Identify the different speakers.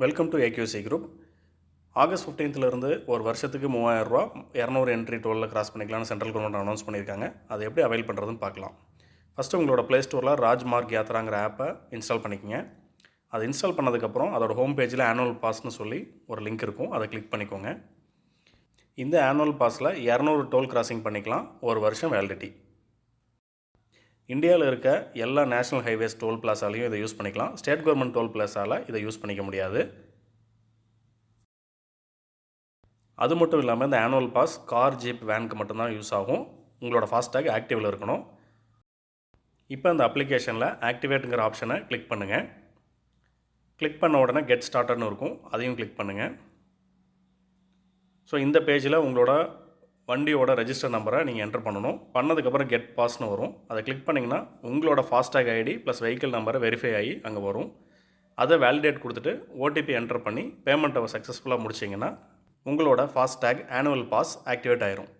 Speaker 1: Welcome to AQC group. August 15லேருந்து ஒரு வருஷத்துக்கு 3000 ரூபா 200 என்ட்ரி டோலில் கிராஸ் பண்ணிக்கலாம்னு சென்ட்ரல் கவர்மெண்ட் அனௌன்ஸ் பண்ணியிருக்காங்க. அதை எப்படி அவைல் பண்ணுறதுன்னு பார்க்கலாம். ஃபஸ்ட்டு உங்களோட ப்ளே ஸ்டோரில் ராஜ்மார்க் யாத்ராங்கிற ஆப்பை இன்ஸ்டால் பண்ணிக்கோங்க. அதை இன்ஸ்டால் பண்ணதுக்கப்புறம் அதோட ஹோம் பேஜில் ஆனுவல் பாஸ்னு சொல்லி ஒரு லிங்க் இருக்கும், அதை கிளிக் பண்ணிக்கோங்க. இந்த ஆனுவல் பாஸில் 200 டோல் கிராசிங் பண்ணிக்கலாம், ஒரு வருஷம் வேலிடிட்டி. இந்தியாவில் இருக்க எல்லா நேஷ்னல் ஹைவேஸ் டோல் பிளாஸாலையும் இதை யூஸ் பண்ணிக்கலாம். ஸ்டேட் கவர்மெண்ட் டோல் பிளாஸால் இதை யூஸ் பண்ணிக்க முடியாது. அது மட்டும் இல்லாமல் இந்த ஆனுவல் பாஸ் கார், ஜீப், வேனுக்கு மட்டும்தான் யூஸ் ஆகும். உங்களோட ஃபாஸ்டேக் ஆக்டிவில் இருக்கணும். இப்போ இந்த அப்ளிகேஷனில் ஆக்டிவேட்டுங்கிற ஆப்ஷனை கிளிக் பண்ணுங்கள். கிளிக் பண்ண உடனே கெட் ஸ்டார்டர்னு இருக்கும், அதையும் கிளிக் பண்ணுங்கள். ஸோ இந்த பேஜில் உங்களோட வண்டியோட ரெஜிஸ்டர் நம்பரை நீங்கள் என்டர் பண்ணணும். பண்ணதுக்கப்புறம் கெட் பாஸ்னு வரும், அதை கிளிக் பண்ணிங்கன்னா உங்களோட ஃபாஸ்டேக் ஐடி ப்ளஸ் வெஹிக்கிள் நம்பரை வெரிஃபை ஆகி அங்கே வரும். அதை வேலிடேட் கொடுத்துட்டு ஓடிபி என்டர் பண்ணி பேமெண்ட்டை சக்ஸஸ்ஃபுல்லாக முடிச்சிங்கன்னா உங்களோட ஃபாஸ்டேக் ஆனுவல் பாஸ் ஆக்டிவேட் ஆயிரும்.